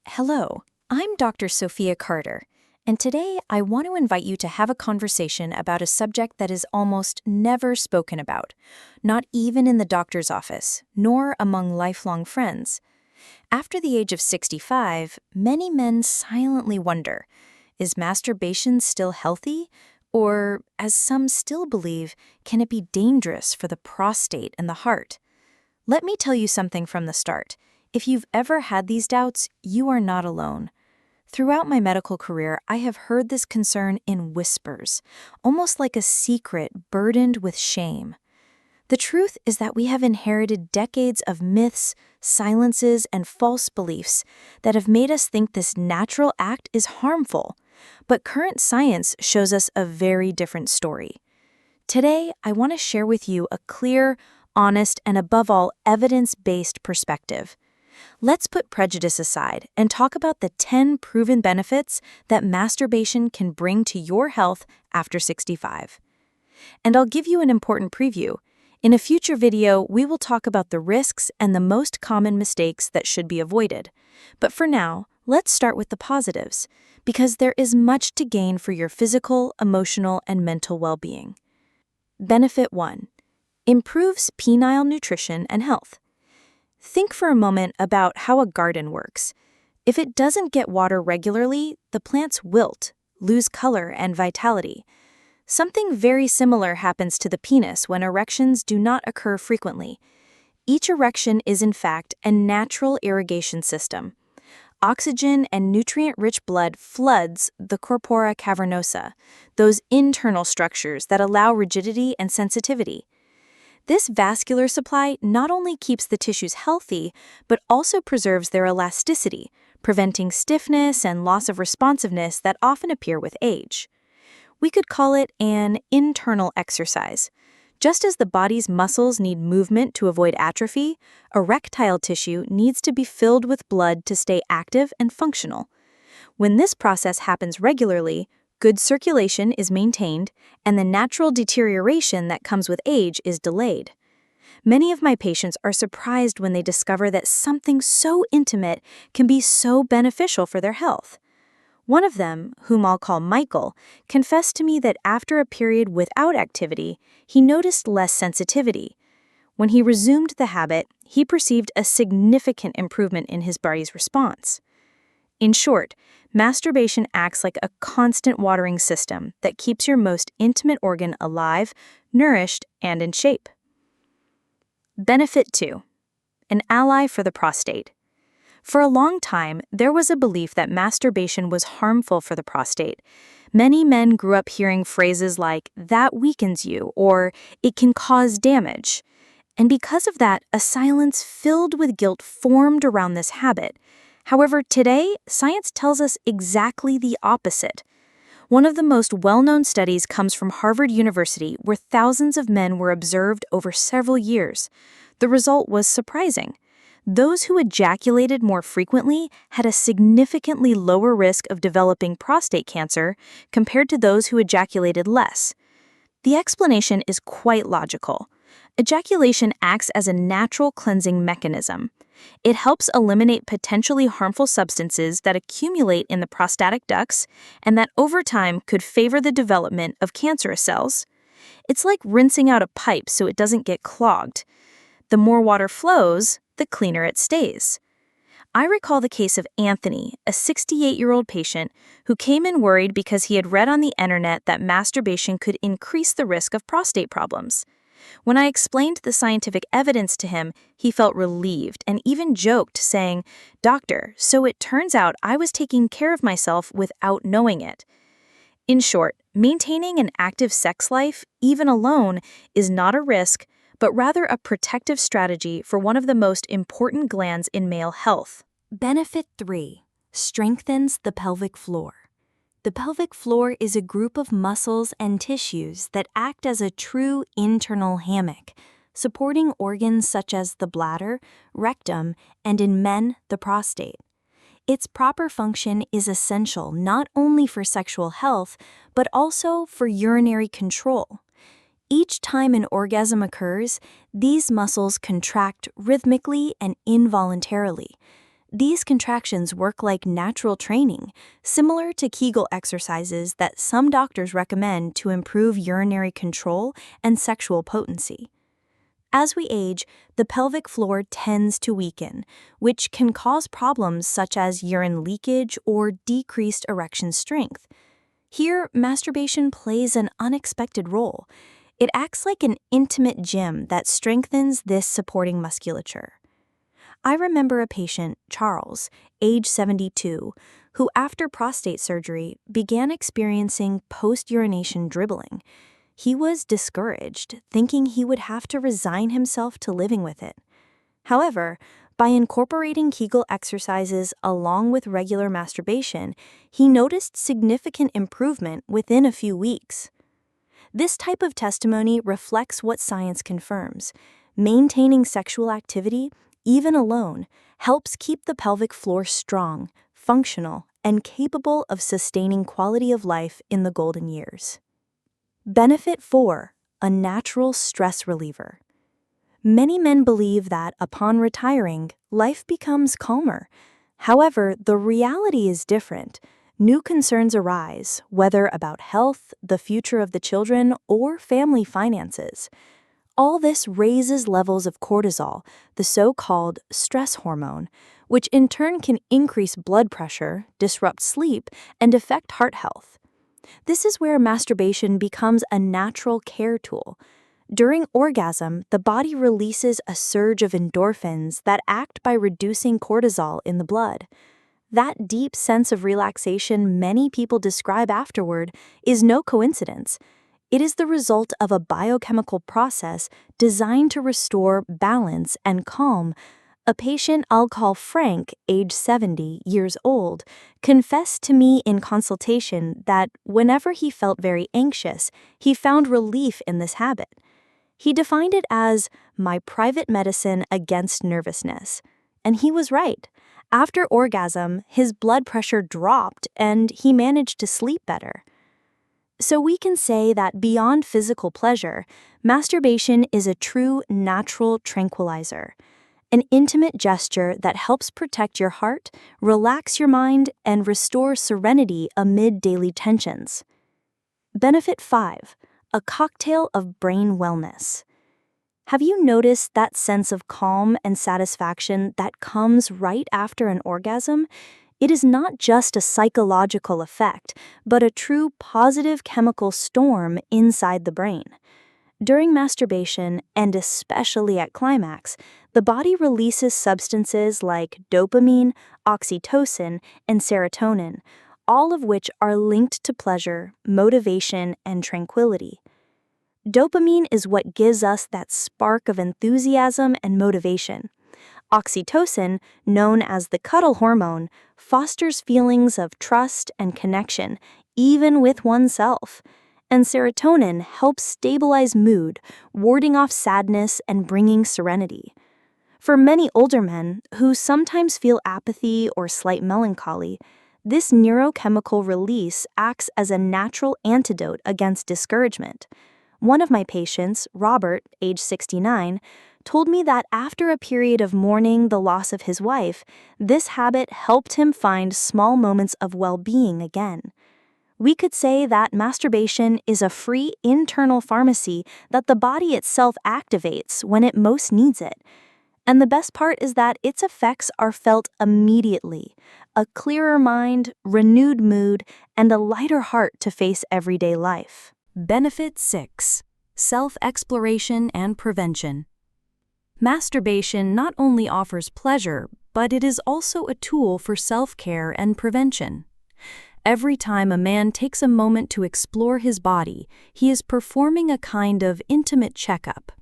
Hello, I'm Dr. Sophia Carter, and today I want to invite you to have a conversation about a subject that is almost never spoken about, not even in the doctor's office, nor among lifelong friends. After the age of 65, many men silently wonder, is masturbation still healthy? Or, as some still believe, can it be dangerous for the prostate and the heart? Let me tell you something from the start. If you've ever had these doubts, you are not alone. Throughout my medical career, I have heard this concern in whispers, almost like a secret burdened with shame. The truth is that we have inherited decades of myths, silences, and false beliefs that have made us think this natural act is harmful. But current science shows us a very different story. Today, I want to share with you a clear, honest, and above all, evidence-based perspective. Let's put prejudice aside and talk about the 10 proven benefits that masturbation can bring to your health after 65. And I'll give you an important preview. In a future video, we will talk about the risks and the most common mistakes that should be avoided. But for now, let's start with the positives, because there is much to gain for your physical, emotional, and mental well-being. Benefit 1. Improves penile nutrition and health. Think for a moment about how a garden works. If it doesn't get water regularly, the plants wilt, lose color and vitality. Something very similar happens to the penis when erections do not occur frequently. Each erection is in fact a natural irrigation system. Oxygen and nutrient-rich blood floods the corpora cavernosa, those internal structures that allow rigidity and sensitivity. This vascular supply not only keeps the tissues healthy, but also preserves their elasticity, preventing stiffness and loss of responsiveness that often appear with age. We could call it an internal exercise. Just as the body's muscles need movement to avoid atrophy, erectile tissue needs to be filled with blood to stay active and functional. When this process happens regularly, good circulation is maintained, and the natural deterioration that comes with age is delayed. Many of my patients are surprised when they discover that something so intimate can be so beneficial for their health. One of them, whom I'll call Michael, confessed to me that after a period without activity, he noticed less sensitivity. When he resumed the habit, he perceived a significant improvement in his body's response. In short, masturbation acts like a constant watering system that keeps your most intimate organ alive, nourished, and in shape. Benefit 2. An ally for the prostate. For a long time, there was a belief that masturbation was harmful for the prostate. Many men grew up hearing phrases like, "that weakens you," or "it can cause damage." And because of that, a silence filled with guilt formed around this habit. However, today, science tells us exactly the opposite. One of the most well-known studies comes from Harvard University, where thousands of men were observed over several years. The result was surprising. Those who ejaculated more frequently had a significantly lower risk of developing prostate cancer compared to those who ejaculated less. The explanation is quite logical. Ejaculation acts as a natural cleansing mechanism. It helps eliminate potentially harmful substances that accumulate in the prostatic ducts and that over time could favor the development of cancerous cells. It's like rinsing out a pipe so it doesn't get clogged. The more water flows, the cleaner it stays. I recall the case of Anthony, a 68-year-old patient who came in worried because he had read on the internet that masturbation could increase the risk of prostate problems. When I explained the scientific evidence to him, he felt relieved and even joked, saying, "Doctor, so it turns out I was taking care of myself without knowing it." In short, maintaining an active sex life, even alone, is not a risk, but rather a protective strategy for one of the most important glands in male health. Benefit 3. Strengthens the pelvic floor. The pelvic floor is a group of muscles and tissues that act as a true internal hammock, supporting organs such as the bladder, rectum, and in men, the prostate. Its proper function is essential not only for sexual health, but also for urinary control. Each time an orgasm occurs, these muscles contract rhythmically and involuntarily. These contractions work like natural training, similar to Kegel exercises that some doctors recommend to improve urinary control and sexual potency. As we age, the pelvic floor tends to weaken, which can cause problems such as urine leakage or decreased erection strength. Here, masturbation plays an unexpected role. It acts like an intimate gym that strengthens this supporting musculature. I remember a patient, Charles, age 72, who after prostate surgery began experiencing post-urination dribbling. He was discouraged, thinking he would have to resign himself to living with it. However, by incorporating Kegel exercises along with regular masturbation, he noticed significant improvement within a few weeks. This type of testimony reflects what science confirms. Maintaining sexual activity, even alone, helps keep the pelvic floor strong, functional, and capable of sustaining quality of life in the golden years. Benefit 4. A natural stress reliever. Many men believe that upon retiring, life becomes calmer. However, the reality is different. New concerns arise, whether about health, the future of the children, or family finances. All this raises levels of cortisol, the so-called stress hormone, which in turn can increase blood pressure, disrupt sleep, and affect heart health. This is where masturbation becomes a natural care tool. During orgasm, the body releases a surge of endorphins that act by reducing cortisol in the blood. That deep sense of relaxation many people describe afterward is no coincidence. It is the result of a biochemical process designed to restore balance and calm. A patient I'll call Frank, age 70 years old, confessed to me in consultation that whenever he felt very anxious, he found relief in this habit. He defined it as my private medicine against nervousness. And he was right. After orgasm, his blood pressure dropped and he managed to sleep better. So we can say that beyond physical pleasure, masturbation is a true natural tranquilizer. An intimate gesture that helps protect your heart, relax your mind, and restore serenity amid daily tensions. Benefit 5. A cocktail of brain wellness. Have you noticed that sense of calm and satisfaction that comes right after an orgasm? It is not just a psychological effect, but a true positive chemical storm inside the brain. During masturbation, and especially at climax, the body releases substances like dopamine, oxytocin, and serotonin, all of which are linked to pleasure, motivation, and tranquility. Dopamine is what gives us that spark of enthusiasm and motivation. Oxytocin, known as the cuddle hormone, fosters feelings of trust and connection, even with oneself. And serotonin helps stabilize mood, warding off sadness and bringing serenity. For many older men who sometimes feel apathy or slight melancholy, this neurochemical release acts as a natural antidote against discouragement. One of my patients, Robert, age 69, told me that after a period of mourning the loss of his wife, this habit helped him find small moments of well-being again. We could say that masturbation is a free internal pharmacy that the body itself activates when it most needs it. And the best part is that its effects are felt immediately. A clearer mind, renewed mood, and a lighter heart to face everyday life. Benefit 6. Self-exploration and prevention. Masturbation not only offers pleasure, but it is also a tool for self-care and prevention. Every time a man takes a moment to explore his body, he is performing a kind of intimate checkup.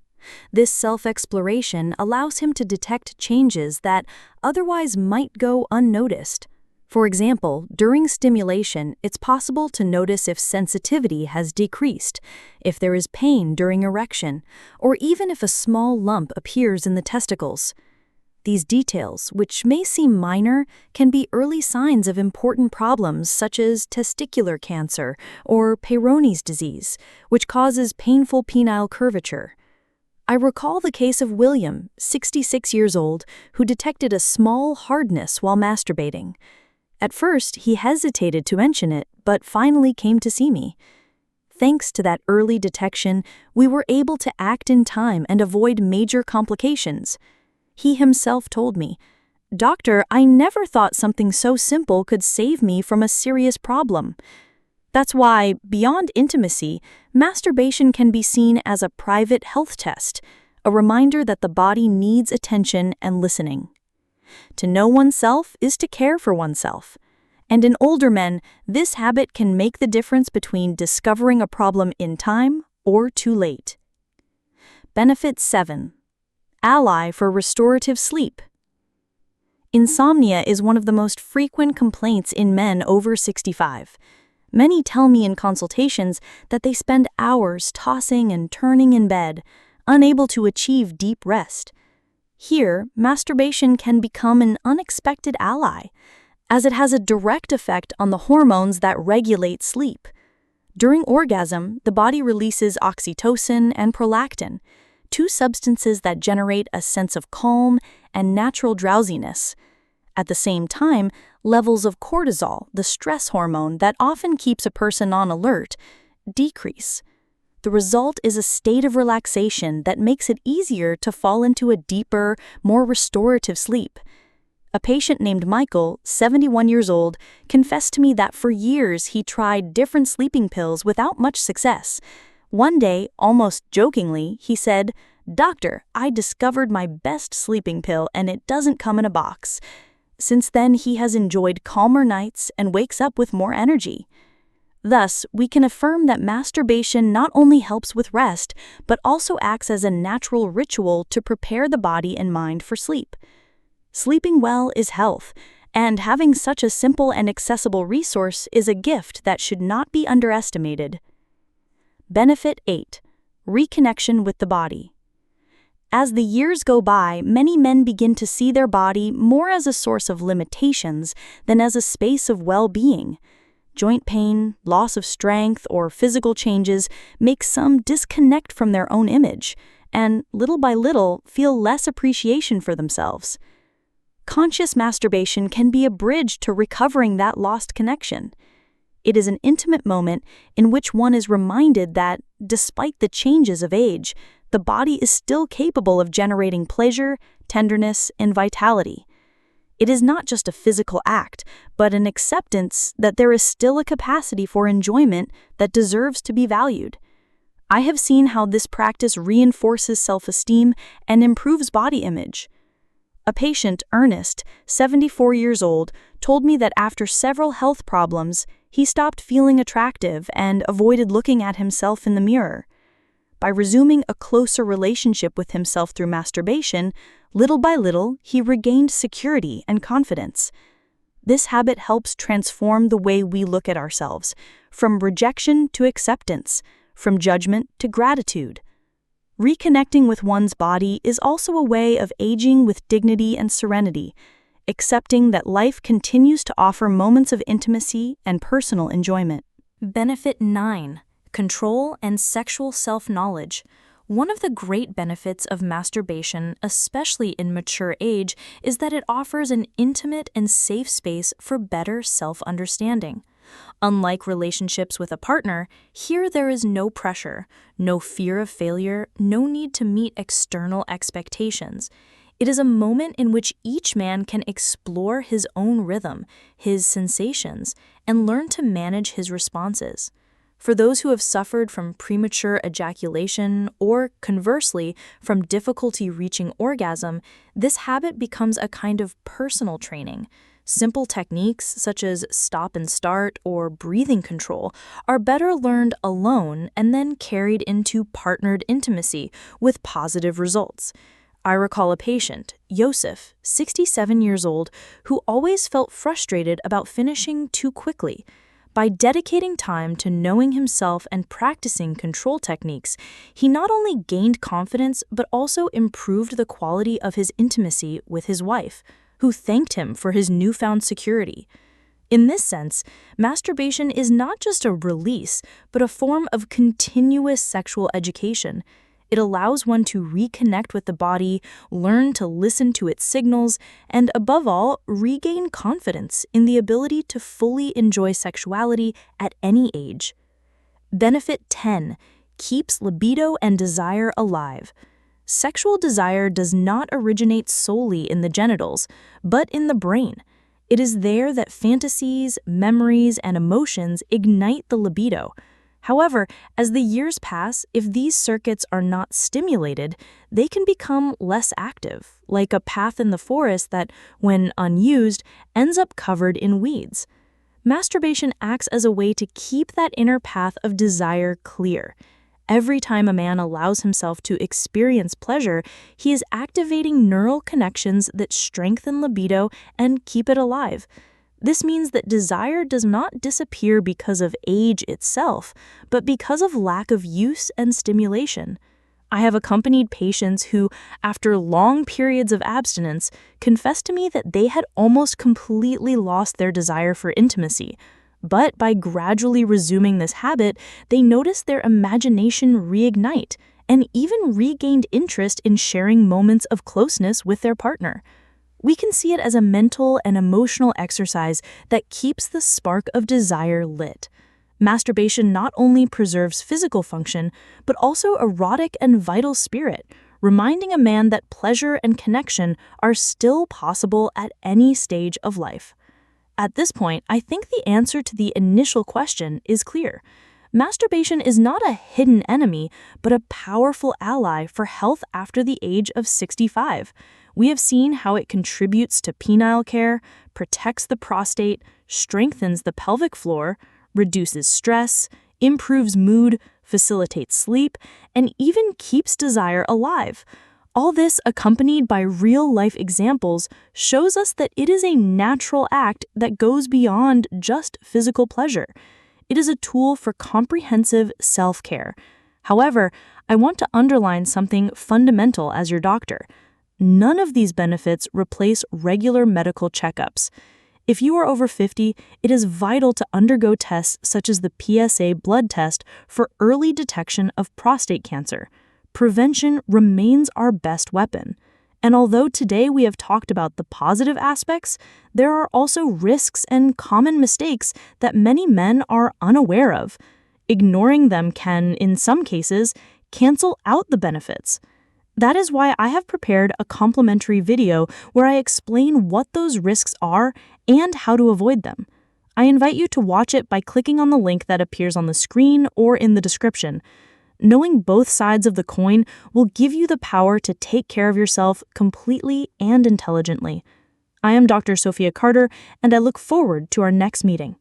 This self-exploration allows him to detect changes that otherwise might go unnoticed. For example, during stimulation, it's possible to notice if sensitivity has decreased, if there is pain during erection, or even if a small lump appears in the testicles. These details, which may seem minor, can be early signs of important problems such as testicular cancer or Peyronie's disease, which causes painful penile curvature. I recall the case of William, 66 years old, who detected a small hardness while masturbating. At first, he hesitated to mention it, but finally came to see me. Thanks to that early detection, we were able to act in time and avoid major complications. He himself told me, "Doctor, I never thought something so simple could save me from a serious problem." That's why, beyond intimacy, masturbation can be seen as a private health test, a reminder that the body needs attention and listening. To know oneself is to care for oneself. And in older men, this habit can make the difference between discovering a problem in time or too late. Benefit 7. Ally for restorative sleep. Insomnia is one of the most frequent complaints in men over 65. Many tell me in consultations that they spend hours tossing and turning in bed, unable to achieve deep rest. Here, masturbation can become an unexpected ally, as it has a direct effect on the hormones that regulate sleep. During orgasm, the body releases oxytocin and prolactin, two substances that generate a sense of calm and natural drowsiness. At the same time, levels of cortisol, the stress hormone that often keeps a person on alert, decrease. The result is a state of relaxation that makes it easier to fall into a deeper, more restorative sleep. A patient named Michael, 71 years old, confessed to me that for years he tried different sleeping pills without much success. One day, almost jokingly, he said, "Doctor, I discovered my best sleeping pill and it doesn't come in a box." Since then, he has enjoyed calmer nights and wakes up with more energy. Thus, we can affirm that masturbation not only helps with rest, but also acts as a natural ritual to prepare the body and mind for sleep. Sleeping well is health, and having such a simple and accessible resource is a gift that should not be underestimated. Benefit 8. Reconnection with the body. As the years go by, many men begin to see their body more as a source of limitations than as a space of well-being. Joint pain, loss of strength, or physical changes make some disconnect from their own image, and little by little feel less appreciation for themselves. Conscious masturbation can be a bridge to recovering that lost connection. It is an intimate moment in which one is reminded that, despite the changes of age, the body is still capable of generating pleasure, tenderness, and vitality. It is not just a physical act, but an acceptance that there is still a capacity for enjoyment that deserves to be valued. I have seen how this practice reinforces self-esteem and improves body image. A patient, Ernest, 74 years old, told me that after several health problems, he stopped feeling attractive and avoided looking at himself in the mirror. By resuming a closer relationship with himself through masturbation, little by little, he regained security and confidence. This habit helps transform the way we look at ourselves, from rejection to acceptance, from judgment to gratitude. Reconnecting with one's body is also a way of aging with dignity and serenity, accepting that life continues to offer moments of intimacy and personal enjoyment. Benefit 9. Control and sexual self-knowledge. One of the great benefits of masturbation, especially in mature age, is that it offers an intimate and safe space for better self-understanding. Unlike relationships with a partner, here there is no pressure, no fear of failure, no need to meet external expectations. It is a moment in which each man can explore his own rhythm, his sensations, and learn to manage his responses. For those who have suffered from premature ejaculation or, conversely, from difficulty reaching orgasm, this habit becomes a kind of personal training. Simple techniques such as stop and start or breathing control are better learned alone and then carried into partnered intimacy with positive results. I recall a patient, Yosef, 67 years old, who always felt frustrated about finishing too quickly. By dedicating time to knowing himself and practicing control techniques, he not only gained confidence but also improved the quality of his intimacy with his wife, who thanked him for his newfound security. In this sense, masturbation is not just a release, but a form of continuous sexual education. It allows one to reconnect with the body, learn to listen to its signals, and above all, regain confidence in the ability to fully enjoy sexuality at any age. Benefit 10. Keeps libido and desire alive. Sexual desire does not originate solely in the genitals, but in the brain. It is there that fantasies, memories, and emotions ignite the libido. However, as the years pass, if these circuits are not stimulated, they can become less active, like a path in the forest that, when unused, ends up covered in weeds. Masturbation acts as a way to keep that inner path of desire clear. Every time a man allows himself to experience pleasure, he is activating neural connections that strengthen libido and keep it alive. This means that desire does not disappear because of age itself, but because of lack of use and stimulation. I have accompanied patients who, after long periods of abstinence, confessed to me that they had almost completely lost their desire for intimacy. But by gradually resuming this habit, they noticed their imagination reignite and even regained interest in sharing moments of closeness with their partner. We can see it as a mental and emotional exercise that keeps the spark of desire lit. Masturbation not only preserves physical function, but also erotic and vital spirit, reminding a man that pleasure and connection are still possible at any stage of life. At this point, I think the answer to the initial question is clear. Masturbation is not a hidden enemy, but a powerful ally for health after the age of 65. We have seen how it contributes to penile care, protects the prostate, strengthens the pelvic floor, reduces stress, improves mood, facilitates sleep, and even keeps desire alive. All this, accompanied by real-life examples, shows us that it is a natural act that goes beyond just physical pleasure. It is a tool for comprehensive self-care. However, I want to underline something fundamental as your doctor. None of these benefits replace regular medical checkups. If you are over 50, it is vital to undergo tests such as the PSA blood test for early detection of prostate cancer. Prevention remains our best weapon. And although today we have talked about the positive aspects, there are also risks and common mistakes that many men are unaware of. Ignoring them can, in some cases, cancel out the benefits. That is why I have prepared a complimentary video where I explain what those risks are and how to avoid them. I invite you to watch it by clicking on the link that appears on the screen or in the description. Knowing both sides of the coin will give you the power to take care of yourself completely and intelligently. I am Dr. Sophia Carter, and I look forward to our next meeting.